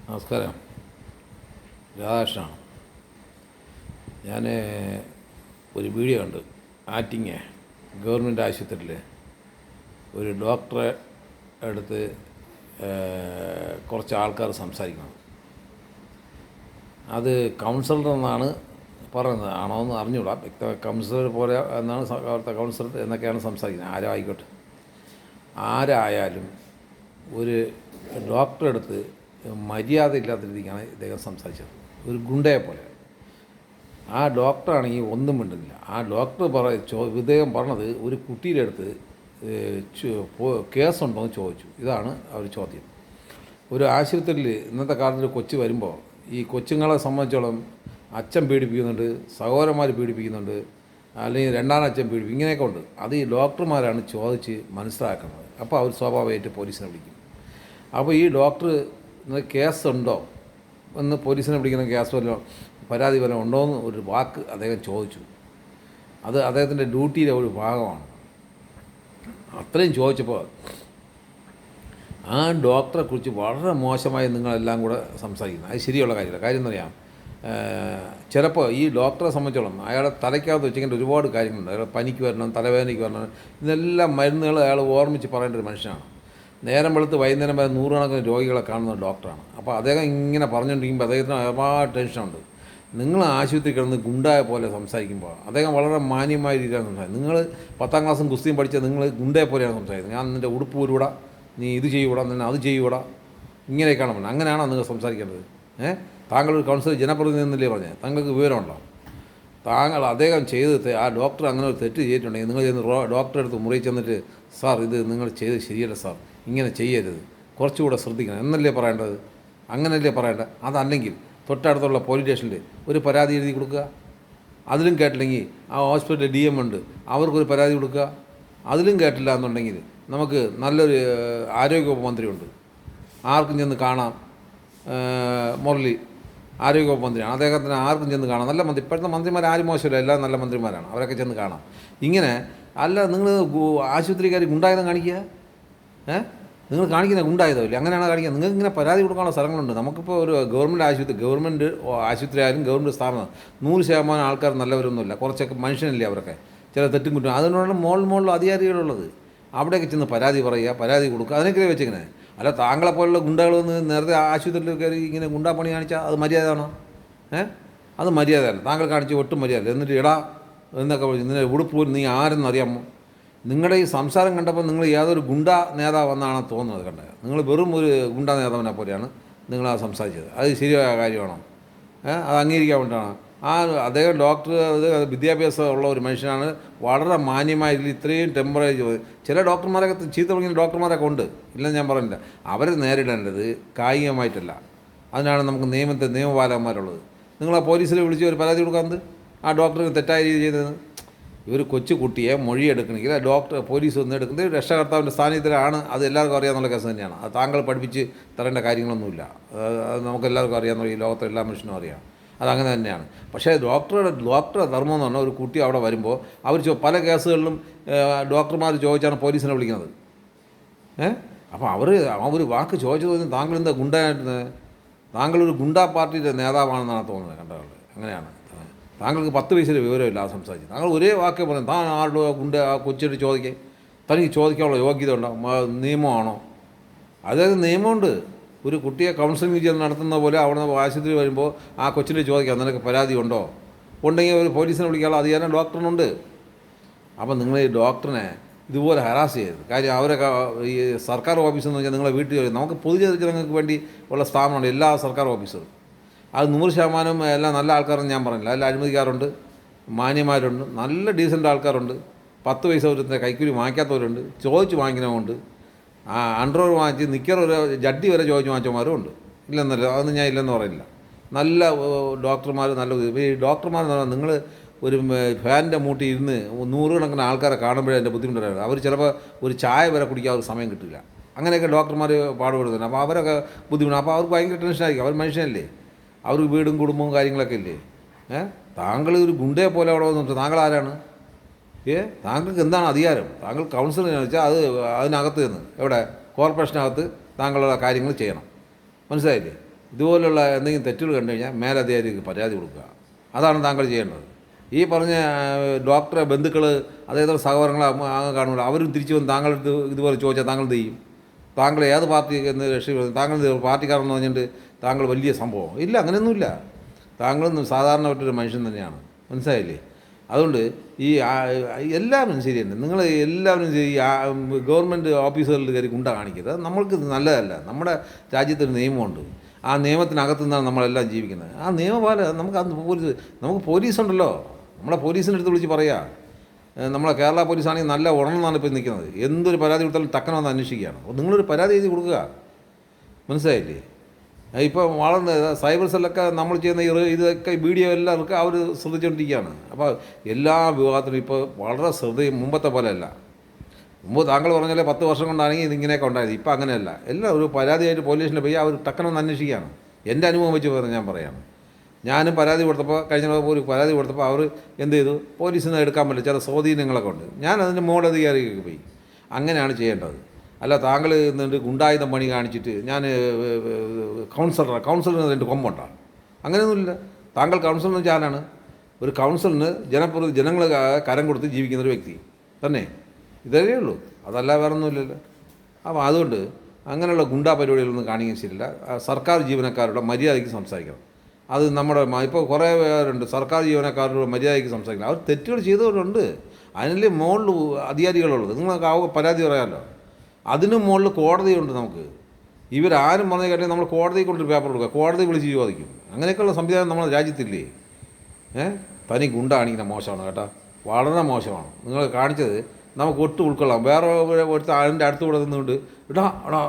നമസ്കാരം. രാധാകൃഷ്ണനാണ്. ഞാൻ ഒരു വീഡിയോ കണ്ട്. ആറ്റിങ്ങ ഗവൺമെൻറ് ആശുപത്രിയിൽ ഒരു ഡോക്ടറെ അടുത്ത് കുറച്ച് ആൾക്കാർ സംസാരിക്കുന്നത്. അത് കൗൺസിലർ എന്നാണ് പറയുന്നത്. ആണോ എന്ന് അറിഞ്ഞുകൂടാ. വ്യക്തമായി കൗൺസിലർ പോലെ എന്നാണ് അവിടുത്തെ കൗൺസിലർ എന്നൊക്കെയാണ് സംസാരിക്കുന്നത്. ആരോ ആയിക്കോട്ടെ. ആരായാലും ഒരു ഡോക്ടറെ അടുത്ത് മര്യാദ ഇല്ലാത്ത രീതിക്കാണ് ഇദ്ദേഹം സംസാരിച്ചത്. ഒരു ഗുണ്ടയെ പോലെ. ആ ഡോക്ടറാണെങ്കിൽ ഒന്നും മിണ്ടുന്നില്ല. ആ ഡോക്ടർ ഇദ്ദേഹം പറഞ്ഞത് ഒരു കുട്ടിയുടെ അടുത്ത് കേസുണ്ടോ എന്ന് ചോദിച്ചു. ഇതാണ് അവർ ചോദ്യം. ഒരു ആശുപത്രിയിൽ ഇന്നത്തെ കാലത്ത് കൊച്ചു വരുമ്പോൾ ഈ കൊച്ചുങ്ങളെ സംബന്ധിച്ചോളം അച്ഛൻ പീഡിപ്പിക്കുന്നുണ്ട്, സഹോദരന്മാർ പീഡിപ്പിക്കുന്നുണ്ട്, അല്ലെങ്കിൽ രണ്ടാനച്ഛൻ പീഡിപ്പിക്കും, ഇങ്ങനെയൊക്കെ ഉണ്ട്. അത് ഈ ഡോക്ടർമാരാണ് ചോദിച്ച് മനസ്സിലാക്കുന്നത്. അപ്പോൾ അവർ സ്വാഭാവികമായിട്ട് പോലീസിനെ വിളിക്കും. അപ്പോൾ ഈ ഡോക്ടർ കേസുണ്ടോ എന്ന് പോലീസിനെ വിളിക്കുന്ന കേസ് വല്ലതും പരാതി വല്ലതും ഉണ്ടോ എന്ന് ഒരു വാക്ക് അദ്ദേഹം ചോദിച്ചു. അത് അദ്ദേഹത്തിൻ്റെ ഡ്യൂട്ടിയിലെ ഒരു ഭാഗമാണ്. അത്രയും ചോദിച്ചപ്പോൾ ആ ഡോക്ടറെ കുറിച്ച് വളരെ മോശമായി നിങ്ങളെല്ലാം കൂടെ സംസാരിക്കുന്നത്. അത് ശരിയുള്ള കാര്യമില്ല. കാര്യം എന്ന് പറയാം, ചിലപ്പോൾ ഈ ഡോക്ടറെ സംബന്ധിച്ചോളം അയാളെ തലയ്ക്കകത്ത് വെച്ചിങ്ങനെ ഒരുപാട് കാര്യങ്ങളുണ്ട്. അയാൾ പനിക്ക് വരണം, തലവേദനയ്ക്ക് വരണം, ഇതെല്ലാം മരുന്നുകൾ അയാൾ ഓർമ്മിച്ച് പറയേണ്ട ഒരു മനുഷ്യനാണ്. നേരം വെളുത്ത് വൈകുന്നേരം വരെ നൂറുകണക്കിന് രോഗികളെ കാണുന്ന ഡോക്ടറാണ്. അപ്പോൾ അദ്ദേഹം ഇങ്ങനെ പറഞ്ഞുകൊണ്ടിരിക്കുമ്പോൾ അദ്ദേഹത്തിന് ഒരുപാട് ടെൻഷനുണ്ട്. നിങ്ങൾ ആശുപത്രി കിടന്ന് ഗുണ്ടായ പോലെ സംസാരിക്കുമ്പോൾ അദ്ദേഹം വളരെ മാന്യമായ രീതിയിലാണ് സംസാരിക്കുന്നത്. നിങ്ങൾ 10ാം ക്ലാസ്സും കുസ്തിയും പഠിച്ച നിങ്ങൾ ഗുണ്ടയെ പോലെയാണ് സംസാരിക്കുന്നത്. ഞാൻ നിൻ്റെ ഉടുപ്പ് ഊരൂടാ, നീ ഇത് ചെയ്യൂടാ, നിന്നെ അത് ചെയ്യൂടാ, ഇങ്ങനെയൊക്കെയാണ് പറഞ്ഞത്. അങ്ങനെയാണോ നിങ്ങൾ സംസാരിക്കേണ്ടത്? താങ്കളൊരു കൗൺസിലർ ജനപ്രതിനിധി എന്നല്ലേ പറഞ്ഞത്? താങ്കൾക്ക് വിവരമുണ്ടോ? അദ്ദേഹം ചെയ്ത് ആ ഡോക്ടർ അങ്ങനെ ഒരു തെറ്റ് ചെയ്തിട്ടുണ്ടെങ്കിൽ നിങ്ങൾ ചെന്ന് ഡോക്ടറെ അടുത്ത് മുറി ചെന്നിട്ട്, സാർ ഇത് നിങ്ങൾ ചെയ്ത് ശരിയല്ല സാർ, ഇങ്ങനെ ചെയ്യരുത്, കുറച്ചുകൂടെ ശ്രദ്ധിക്കണം എന്നല്ലേ പറയേണ്ടത്? അങ്ങനെയല്ലേ പറയേണ്ടത്? അതല്ലെങ്കിൽ തൊട്ടടുത്തുള്ള പോലീസ് സ്റ്റേഷനിൽ ഒരു പരാതി എഴുതി കൊടുക്കുക. അതിലും കേട്ടില്ലെങ്കിൽ ആ ഹോസ്പിറ്റലിൽ DM ഉണ്ട്, അവർക്കൊരു പരാതി കൊടുക്കുക. അതിലും കേട്ടില്ല എന്നുണ്ടെങ്കിൽ നമുക്ക് നല്ലൊരു ആരോഗ്യവകുപ്പ് മന്ത്രിയുണ്ട്, ആർക്കും ചെന്ന് കാണാം. മുരളി ആരോഗ്യവകുപ്പ് മന്ത്രിയാണ്. അദ്ദേഹത്തിന് ആർക്കും ചെന്ന് കാണാം. നല്ല മന്ത്രി. ഇപ്പോഴത്തെ മന്ത്രിമാർ ആരും മോശമില്ല, എല്ലാം നല്ല മന്ത്രിമാരാണ്. അവരൊക്കെ ചെന്ന് കാണാം. ഇങ്ങനെ അല്ല നിങ്ങൾ ആശുപത്രിക്കാർ ഗുണ്ടായുധം കാണിക്കുക. നിങ്ങൾ കാണിക്കുന്ന ഗുണ്ടായുധമില്ല, അങ്ങനെയാണ് കാണിക്കുക. നിങ്ങൾക്ക് ഇങ്ങനെ പരാതി കൊടുക്കാനുള്ള സ്ഥലങ്ങളുണ്ട്. നമുക്കിപ്പോൾ ഒരു ഗവൺമെൻറ് ആശുപത്രി ആയാലും ഗവൺമെൻറ് സ്ഥാപനം 100% ആൾക്കാർ നല്ലവരൊന്നുമില്ല. കുറച്ചൊക്കെ മനുഷ്യനല്ലേ അവരൊക്കെ, ചില തെറ്റും കുറ്റം. അതിനുള്ള മുകളിൽ അധികാരികളുള്ളത്. അവിടെയൊക്കെ ചെന്ന് പരാതി പറയുക, പരാതി കൊടുക്കുക, അതിനൊക്കെ വെച്ചിങ്ങനെ. അല്ല താങ്കളെപ്പോലുള്ള ഗുണ്ടകൾ വന്ന് നേരത്തെ ആശുപത്രിയിൽ കയറി ഇങ്ങനെ ഗുണ്ടാ പണി കാണിച്ചാൽ അത് മര്യാദയാണോ? അത് മര്യാദയല്ല. താങ്കൾ കാണിച്ച് ഒട്ടും മര്യാദ. എന്നിട്ട് ഇടാ എന്നൊക്കെ വിളിച്ച് നിന്നെ ഉടുപ്പ് പോലും നീ ആരെന്നറിയാമോ? നിങ്ങളുടെ ഈ സംസാരം കണ്ടപ്പോൾ നിങ്ങൾ യാതൊരു ഗുണ്ടാ നേതാവെന്നാണ് തോന്നുന്നത്. കണ്ടത് നിങ്ങൾ വെറും ഒരു ഗുണ്ടാ നേതാവിനെ പോലെയാണ് നിങ്ങൾ ആ സംസാരിച്ചത്. അത് ശരിയായ കാര്യമാണോ? അത് അംഗീകരിക്കാൻ വേണ്ടിയിട്ടാണ്. അദ്ദേഹം ഡോക്ടർ വിദ്യാഭ്യാസം ഉള്ള ഒരു മനുഷ്യനാണ്. വളരെ മാന്യമായ രീതിയിൽ ഇത്രയും ടെമ്പറേച്ചർ. ചില ഡോക്ടർമാരൊക്കെ ചീത്ത വിളിക്കുന്ന ഡോക്ടർമാരൊക്കെ ഉണ്ട്, ഇല്ലെന്ന് ഞാൻ പറഞ്ഞില്ല. അവരെ നേരിടേണ്ടത് കായികമായിട്ടല്ല. അതിനാണ് നമുക്ക് നിയമപാലകന്മാരുള്ളത്. നിങ്ങൾ ആ പോലീസിൽ വിളിച്ച് ഒരു പരാതി കൊടുക്കാത്തത് ആ ഡോക്ടർക്ക് തെറ്റായ രീതി ചെയ്തത്. ഒരു കൊച്ചു കുട്ടിയെ മൊഴിയെടുക്കണമെങ്കിൽ പോലീസ് വന്ന് എടുക്കുന്നത് രക്ഷകർത്താവിൻ്റെ സ്ഥാനത്തിലാണ്. അത് എല്ലാവർക്കും അറിയാവുന്ന കേസ് തന്നെയാണ്. അത് താങ്കൾ പഠിപ്പിച്ച് തരേണ്ട കാര്യങ്ങളൊന്നുമില്ല. അത് നമുക്കെല്ലാവർക്കും അറിയാവുന്ന, ഈ ലോകത്തെ എല്ലാ മനുഷ്യനും അറിയാം. അതങ്ങനെ തന്നെയാണ്. പക്ഷേ ഡോക്ടറുടെ ധർമ്മം എന്ന് പറഞ്ഞാൽ ഒരു കുട്ടി അവിടെ വരുമ്പോൾ അവർ പല കേസുകളിലും ഡോക്ടർമാർ ചോദിച്ചാണ് പോലീസിനെ വിളിക്കുന്നത്. അപ്പോൾ ആ ഒരു വാക്ക് ചോദിച്ചത് താങ്കൾ എന്താ ഗുണ്ടായിട്ട്, താങ്കളൊരു ഗുണ്ടാ പാർട്ടിയുടെ നേതാവാണെന്നാണ് തോന്നുന്നത്. കണ്ടത് അങ്ങനെയാണ്. താങ്കൾക്ക് 10 പൈസയുടെ വിവരമില്ല ആ സംസാരിച്ച്. താങ്കൾ ഒരേ വാക്കേ പറഞ്ഞു. താൻ ആരുടെ ഗുണ്ട ആ കൊച്ചിട്ട് ചോദിക്കേ? തനിക്ക് ചോദിക്കാനുള്ള യോഗ്യത ഉണ്ടോ? നിയമമാണോ? അതായത് നിയമമുണ്ട്. ഒരു കുട്ടിയെ കൗൺസിലിംഗ് ചെയ്ത് നടത്തുന്ന പോലെ അവിടെ ആശുപത്രി വരുമ്പോൾ ആ കൊച്ചിന് ചോദിക്കാം, നിനക്ക് പരാതി ഉണ്ടോ? ഉണ്ടെങ്കിൽ ഒരു പോലീസിനെ വിളിക്കാനുള്ള അധികാരം ഡോക്ടറിനുണ്ട്. അപ്പോൾ നിങ്ങൾ ഈ ഡോക്ടറിനെ ഇതുപോലെ ഹരാസ് ചെയ്യരുത്. കാര്യം അവരൊക്കെ ഈ സർക്കാർ ഓഫീസെന്ന് വെച്ചാൽ നിങ്ങളെ വീട്ടിൽ നമുക്ക് പൊതുജനങ്ങൾക്ക് വേണ്ടി ഉള്ള സ്ഥാപനമുണ്ട് എല്ലാ സർക്കാർ ഓഫീസുകളും. അത് 100% എല്ലാം നല്ല ആൾക്കാരെന്ന് ഞാൻ പറഞ്ഞില്ല. അതിൽ അഴിമതിക്കാരുണ്ട്, മാന്യന്മാരുണ്ട്, നല്ല ഡീസൻ്റ് ആൾക്കാരുണ്ട്, 10 പൈസ ഒരു കൈക്കൂലി വാങ്ങിക്കാത്തവരുണ്ട്, ചോദിച്ച് വാങ്ങിക്കുന്നവരുണ്ട്, അണ്ടർവെയർ വാങ്ങിച്ച് നിക്കർ ഒരു ജഡ്ഡി വരെ ചോദിച്ച് വാങ്ങിച്ചവന്മാരും ഉണ്ട്. ഇല്ലെന്നല്ല, അതൊന്നും ഞാൻ ഇല്ലെന്ന് പറയില്ല. നല്ല ഡോക്ടർമാർ, നല്ല ഈ ഡോക്ടർമാരെന്ന് പറഞ്ഞാൽ നിങ്ങൾ ഒരു ഫാനിൻ്റെ മൂട്ടി ഇരുന്ന് 100 കണക്കിന് ആൾക്കാരെ കാണുമ്പോഴേ അതിൻ്റെ ബുദ്ധിമുട്ടാണ്. അവർ ചിലപ്പോൾ ഒരു ചായ വരെ കുടിക്കാൻ ഒരു സമയം കിട്ടില്ല. അങ്ങനെയൊക്കെ ഡോക്ടർമാർ പാടുപെടുന്നുണ്ട്. അപ്പോൾ അവരൊക്കെ ബുദ്ധിമുട്ട്. അപ്പോൾ അവർക്ക് ഭയങ്കര ടെൻഷനായിരിക്കും. അവർ മനുഷ്യനല്ലേ, അവർക്ക് വീടും കുടുംബവും കാര്യങ്ങളൊക്കെ ഇല്ലേ? താങ്കൾ ഒരു ഗുണ്ടയെ പോലെ അവിടെ വന്നിട്ട് താങ്കൾ ആരാണ്? താങ്കൾക്ക് എന്താണ് അധികാരം? താങ്കൾ കൗൺസിലിംഗ് വെച്ചാൽ അത് അതിനകത്ത് നിന്ന് എവിടെ കോർപ്പറേഷനകത്ത് താങ്കളുടെ കാര്യങ്ങൾ ചെയ്യണം. മനസ്സിലായില്ലേ? ഇതുപോലുള്ള എന്തെങ്കിലും തെറ്റുകൾ കണ്ടു കഴിഞ്ഞാൽ മേലധികാരിക്ക് പരാതി കൊടുക്കുക. അതാണ് താങ്കൾ ചെയ്യേണ്ടത്. ഈ പറഞ്ഞ ഡോക്ടറെ ബന്ധുക്കൾ അതേപോലെ സഹോദരങ്ങൾ കാണുമ്പോൾ അവരും തിരിച്ചു വന്ന് താങ്കളടുത്ത് ഇതുപോലെ ചോദിച്ചാൽ താങ്കൾ എന്ത് ചെയ്യും? താങ്കൾ ഏത് പാർട്ടി എന്ന് രക്ഷപ്പെടും? താങ്കൾ പാർട്ടിക്കാരെന്ന് പറഞ്ഞിട്ട് താങ്കൾ വലിയ സംഭവം ഇല്ല, അങ്ങനെയൊന്നുമില്ല. താങ്കളൊന്നും സാധാരണപ്പെട്ടൊരു മനുഷ്യൻ തന്നെയാണ്, മനസ്സിലായില്ലേ? അതുകൊണ്ട് ഈ എല്ലാവരും ശരി തന്നെ, നിങ്ങൾ എല്ലാവരും ഈ ഗവൺമെൻറ് ഓഫീസുകളിൽ കയറി ഗുണ്ട കാണിക്കരുത്. അത് നമ്മൾക്ക് നല്ലതല്ല. നമ്മുടെ രാജ്യത്തൊരു നിയമമുണ്ട്, ആ നിയമത്തിനകത്തു നിന്നാണ് നമ്മളെല്ലാം ജീവിക്കുന്നത്. ആ നിയമപാലനം നമുക്ക് പോലീസുണ്ടല്ലോ. നമ്മളെ പോലീസിൻ്റെ അടുത്ത് വിളിച്ച് പറയുക. നമ്മളെ കേരള പോലീസാണെങ്കിൽ നല്ല ഉണർന്നാണ് ഇപ്പോൾ നിൽക്കുന്നത്. എന്തൊരു പരാതി കൊടുത്താലും ടക്കനെ വന്ന് അന്വേഷിക്കുകയാണ്. അപ്പോൾ നിങ്ങളൊരു പരാതി എഴുതി കൊടുക്കുക, മനസ്സിലായില്ലേ? ഇപ്പോൾ വളരെ സൈബർ സെല്ലൊക്കെ നമ്മൾ ചെയ്യുന്ന ഇതൊക്കെ വീഡിയോ എല്ലാവർക്കും അവർ ശ്രദ്ധിച്ചുകൊണ്ടിരിക്കുകയാണ്. അപ്പോൾ എല്ലാ വിഭാഗത്തിലും ഇപ്പോൾ വളരെ ശ്രദ്ധയും മുമ്പത്തെ പോലെയല്ല. മുമ്പ് താങ്കൾ പറഞ്ഞാൽ 10 വർഷം കൊണ്ടാണെങ്കിൽ ഇതിങ്ങനെയൊക്കെ ഉണ്ടായത്. ഇപ്പോൾ അങ്ങനെയല്ല. എല്ലാം ഒരു പരാതിയായിട്ട് പോലീസിൻ്റെ പോയി അവർ ടക്കനൊന്ന് അന്വേഷിക്കുകയാണ്. എൻ്റെ അനുഭവം വെച്ച് ഞാൻ പറയാണ്. ഞാനും പരാതി കൊടുത്തപ്പോൾ കഴിഞ്ഞ ഒരു പരാതി കൊടുത്തപ്പോൾ അവർ എന്ത് ചെയ്തു? പോലീസിൽ നിന്ന് എടുക്കാൻ പറ്റില്ല, ചില സ്വാധീനങ്ങളൊക്കെ ഉണ്ട്. ഞാൻ അതിൻ്റെ മോഡധികാരിക്ക് പോയി. അങ്ങനെയാണ് ചെയ്യേണ്ടത്. അല്ല താങ്കൾ എന്നിട്ട് ഗുണ്ടായുധം പണി കാണിച്ചിട്ട് ഞാൻ കൗൺസിലറിന് അതിൻ്റെ കൊമ്പുണ്ടാണ്, അങ്ങനെയൊന്നുമില്ല. താങ്കൾ കൗൺസിലറിന് ഞാനാണ്. ഒരു കൗൺസിലറിന് ജനങ്ങൾ കരം കൊടുത്ത് ജീവിക്കുന്നൊരു വ്യക്തി തന്നെ, ഇതേ ഉള്ളൂ. അതല്ല വേറെ ഒന്നുമില്ലല്ലോ. അപ്പോൾ അതുകൊണ്ട് അങ്ങനെയുള്ള ഗുണ്ടാ പരിപാടികളൊന്നും കാണിക്കാൻ ശരിയില്ല. സർക്കാർ ജീവനക്കാരുടെ മര്യാദയ്ക്ക് സംസാരിക്കണം. അത് നമ്മുടെ ഇപ്പോൾ കുറേ പേരുണ്ട് സർക്കാർ ജീവനക്കാരോട് മര്യാദയ്ക്ക് സംസാരിക്കണം. അവർ തെറ്റുകൾ ചെയ്തവരുണ്ട്, അതിനല്ലേ മുകളിൽ അധികാരികളുള്ളത്. നിങ്ങൾക്ക് പരാതി പറയാമല്ലോ. അതിനും മുകളിൽ കോടതിയുണ്ട് നമുക്ക്. ഇവരാരും പറഞ്ഞു കേട്ടെങ്കിൽ നമ്മൾ കോടതിയിൽ കൊണ്ടൊരു പേപ്പർ കൊടുക്കുക, കോടതി വിളിച്ച് ചോദിക്കും. അങ്ങനെയൊക്കെയുള്ള സംവിധാനം നമ്മുടെ രാജ്യത്തില്ലേ? തനി ഗുണ്ട കാണിക്കുന്ന മോശമാണ് കേട്ടോ, വളരെ മോശമാണ്. നിങ്ങൾ കാണിച്ചത് നമുക്ക് ഒട്ടും ഉൾക്കൊള്ളാം. വേറെ ഒരുത്ത അതിൻ്റെ അടുത്ത് കൂടെ നിന്നുകൊണ്ട് ഇടാ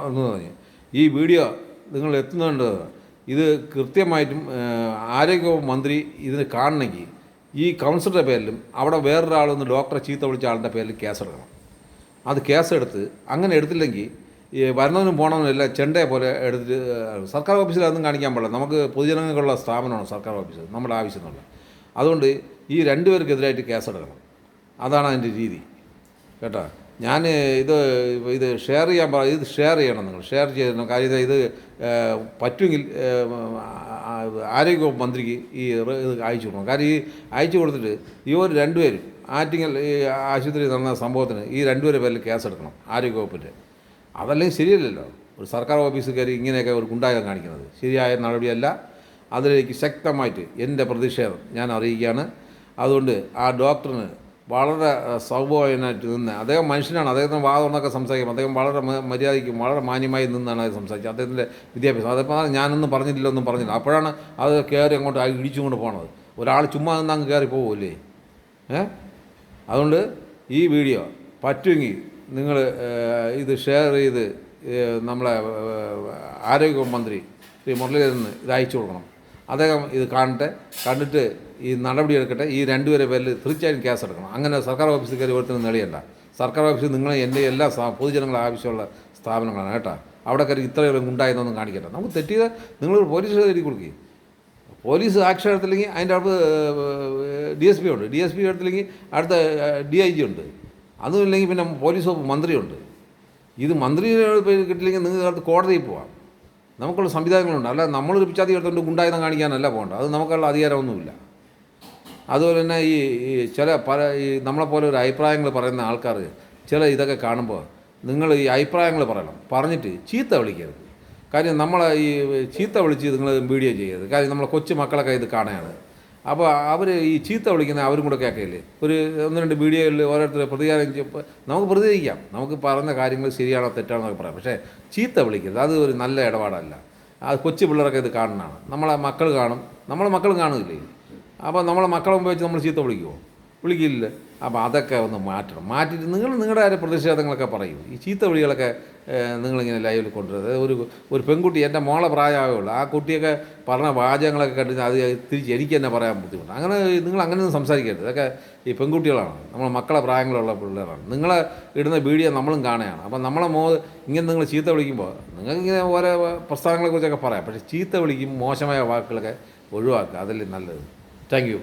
എന്ന് പറഞ്ഞ് ഈ വീഡിയോ നിങ്ങൾ എത്തുന്നുണ്ട്. ഇത് കൃത്യമായിട്ടും ആരോഗ്യവകുപ്പ് മന്ത്രി ഇതിന് കാണണമെങ്കിൽ ഈ കൗൺസിലറുടെ പേരിലും അവിടെ വേറൊരാളൊന്ന് ഡോക്ടറെ ചീത്ത വിളിച്ച ആളുടെ പേരിൽ കേസെടുക്കണം. അത് കേസെടുത്ത് അങ്ങനെ എടുത്തില്ലെങ്കിൽ ഈ വരണവനും പോകണമെന്നും എല്ലാം ചെണ്ടയെ പോലെ എടുത്തിട്ട് സർക്കാർ ഓഫീസിൽ അതൊന്നും കാണിക്കാൻ പാടില്ല. നമുക്ക് പൊതുജനങ്ങൾക്കുള്ള സ്ഥാപനമാണ് സർക്കാർ ഓഫീസ്, നമ്മുടെ ആവശ്യത്തിനുള്ള. അതുകൊണ്ട് ഈ രണ്ടുപേർക്കെതിരായിട്ട് കേസെടുക്കണം. അതാണ് അതിൻ്റെ രീതി കേട്ടോ. ഞാൻ ഇത് ഷെയർ ചെയ്യാൻ ഇത് ഷെയർ ചെയ്യണം, നിങ്ങൾ ഷെയർ ചെയ്യണം. കാര്യം ഇത് പറ്റുമെങ്കിൽ ആരോഗ്യവകുപ്പ് മന്ത്രിക്ക് ഇത് അയച്ചു കൊടുക്കണം. കാര്യം ഈ അയച്ചു കൊടുത്തിട്ട് ഇവർ രണ്ടുപേരും ആറ്റിങ്ങൽ ഈ ആശുപത്രി നടന്ന സംഭവത്തിന് ഈ രണ്ടുപേരെ പേരിൽ കേസെടുക്കണം ആരോഗ്യവകുപ്പിൻ്റെ. അതല്ലെങ്കിൽ ശരിയല്ലല്ലോ. ഒരു സർക്കാർ ഓഫീസിൽ കയറി ഇങ്ങനെയൊക്കെ ഒരു ഗുണ്ടായുധം കാണിക്കുന്നത് ശരിയായ നടപടിയല്ല. അതിലേക്ക് ശക്തമായിട്ട് എൻ്റെ പ്രതിഷേധം ഞാൻ അറിയിക്കുകയാണ്. അതുകൊണ്ട് ആ ഡോക്ടറിന് വളരെ സൗമ്യനായിട്ട് നിന്ന്, അദ്ദേഹം മനുഷ്യനാണ്, അദ്ദേഹത്തിന് വാദമൊക്കെ സംസാരിക്കും. അദ്ദേഹം വളരെ മര്യാദയ്ക്കും വളരെ മാന്യമായി നിന്നാണ് അത് സംസാരിച്ചത്. അദ്ദേഹത്തിൻ്റെ വിദ്യാഭ്യാസം അതിപ്പോൾ ഞാനൊന്നും പറഞ്ഞില്ല, ഒന്നും പറഞ്ഞില്ല. അപ്പോഴാണ് അത് കയറി അങ്ങോട്ട് ഇടിച്ചുകൊണ്ട് പോകണത്. ഒരാൾ ചുമ്മാ നിന്ന് അങ്ങ് കയറി പോവില്ലേ? അതുകൊണ്ട് ഈ വീഡിയോ പറ്റുമെങ്കിൽ നിങ്ങൾ ഇത് ഷെയർ ചെയ്ത് നമ്മളെ ആരോഗ്യ മന്ത്രി ശ്രീ മുരളീധരന് ഇത് അയച്ചു കൊടുക്കണം. അദ്ദേഹം ഇത് കണ്ടിട്ട് ഈ നടപടി എടുക്കട്ടെ. ഈ രണ്ടുപേരെ പേരിൽ തീർച്ചയായും കേസെടുക്കണം. അങ്ങനെ സർക്കാർ ഓഫീസിൽ കയറി ഒരുത്തിന് നേടിയല്ല. സർക്കാർ ഓഫീസിൽ നിങ്ങൾ എൻ്റെ എല്ലാ പൊതുജനങ്ങളെ ആവശ്യമുള്ള സ്ഥാപനങ്ങളാണ് കേട്ടോ. അവിടെ കയറി ഇത്രയും ഉണ്ടായെന്നൊന്നും കാണിക്കട്ടെ. നമുക്ക് തെറ്റിയത് നിങ്ങൾ പോലീസ് എഴുതി കൊടുക്കുകയും പോലീസ് ആക്ഷൻ എടുത്തില്ലെങ്കിൽ അതിൻ്റെ അടുത്ത് DSP ഉണ്ട്. DSP എടുത്തില്ലെങ്കിൽ അടുത്ത DIG ഉണ്ട്. അതുമില്ലെങ്കിൽ പിന്നെ പോലീസ് വകുപ്പ് മന്ത്രിയുണ്ട്. ഇത് മന്ത്രി കിട്ടില്ലെങ്കിൽ നിങ്ങൾക്ക് അടുത്ത് കോടതിയിൽ പോവാം. നമുക്കുള്ള സംവിധാനങ്ങളുണ്ട്. അല്ല നമ്മളൊരു പിച്ചാത്തി എടുത്തുകൊണ്ട് ഗുണ്ടായുധം കാണിക്കാനല്ല പോകേണ്ടത്. അത് നമുക്കുള്ള അധികാരമൊന്നുമില്ല. അതുപോലെ തന്നെ ഈ നമ്മളെപ്പോലെ ഒരു അഭിപ്രായങ്ങൾ പറയുന്ന ആൾക്കാർ ഇതൊക്കെ കാണുമ്പോൾ നിങ്ങൾ ഈ അഭിപ്രായങ്ങൾ പറയണം. പറഞ്ഞിട്ട് ചീത്ത വിളിക്കരുത്. കാര്യം നമ്മളെ ഈ ചീത്ത വിളിച്ച് നിങ്ങൾ വീഡിയോ ചെയ്യരുത്. കാര്യം നമ്മളെ കൊച്ചു മക്കളൊക്കെ ഇത് കാണുകയാണ്. അപ്പോൾ അവർ ഈ ചീത്ത വിളിക്കുന്ന അവരും കൂടെ കേൾക്കില്ലേ? ഒരു 1-2 വീഡിയോയിൽ ഓരോരുത്തർ പ്രതികാരം നമുക്ക് പ്രതികരിക്കാം. നമുക്ക് പറഞ്ഞ കാര്യങ്ങൾ ശരിയാണോ തെറ്റാണോ എന്നൊക്കെ പറയാം. പക്ഷേ ചീത്ത വിളിക്കരുത്. അത് ഒരു നല്ല ഇടപാടല്ല. അത് കൊച്ചു പിള്ളേരൊക്കെ ഇത് കാണുന്നതാണ്. നമ്മളെ മക്കൾ കാണും, നമ്മളെ മക്കളും കാണുന്നില്ലേ? അപ്പോൾ നമ്മളെ മക്കളെ മുമ്പ് വെച്ച് നമ്മൾ ചീത്ത വിളിക്കുമോ? വിളിക്കില്ല. അപ്പോൾ അതൊക്കെ ഒന്ന് മാറ്റണം. മാറ്റിയിട്ട് നിങ്ങളുടെ പ്രതിഷേധങ്ങളൊക്കെ പറയും. ഈ ചീത്ത വിളികളൊക്കെ നിങ്ങളിങ്ങനെ ലൈവിൽ കൊണ്ടുവരുന്നത്. ഒരു പെൺകുട്ടി എൻ്റെ മോളെ പ്രായമേ ഉള്ളൂ. ആ കുട്ടിയൊക്കെ പറഞ്ഞ വാചകങ്ങളൊക്കെ കണ്ടിട്ട് അത് തിരിച്ച് എനിക്ക് തന്നെ പറയാൻ ബുദ്ധിമുട്ട്. അങ്ങനെ നിങ്ങൾ അങ്ങനെയൊന്നും സംസാരിക്കരുത്. ഇതൊക്കെ ഈ പെൺകുട്ടികളാണ്, നമ്മളെ മക്കളെ പ്രായങ്ങളുള്ള പിള്ളേരാണ്. നിങ്ങളെ ഇടുന്ന വീഡിയോ നമ്മളും കാണുകയാണ്. അപ്പം നമ്മളെ ഇങ്ങനെ നിങ്ങൾ ചീത്ത വിളിക്കുമ്പോൾ നിങ്ങൾക്കിങ്ങനെ ഓരോ പ്രസ്ഥാനങ്ങളെക്കുറിച്ചൊക്കെ പറയാം. പക്ഷേ ചീത്ത വിളിക്കും മോശമായ വാക്കുകളൊക്കെ ഒഴിവാക്കുക. അതല്ലേ നല്ലത്. Thank you.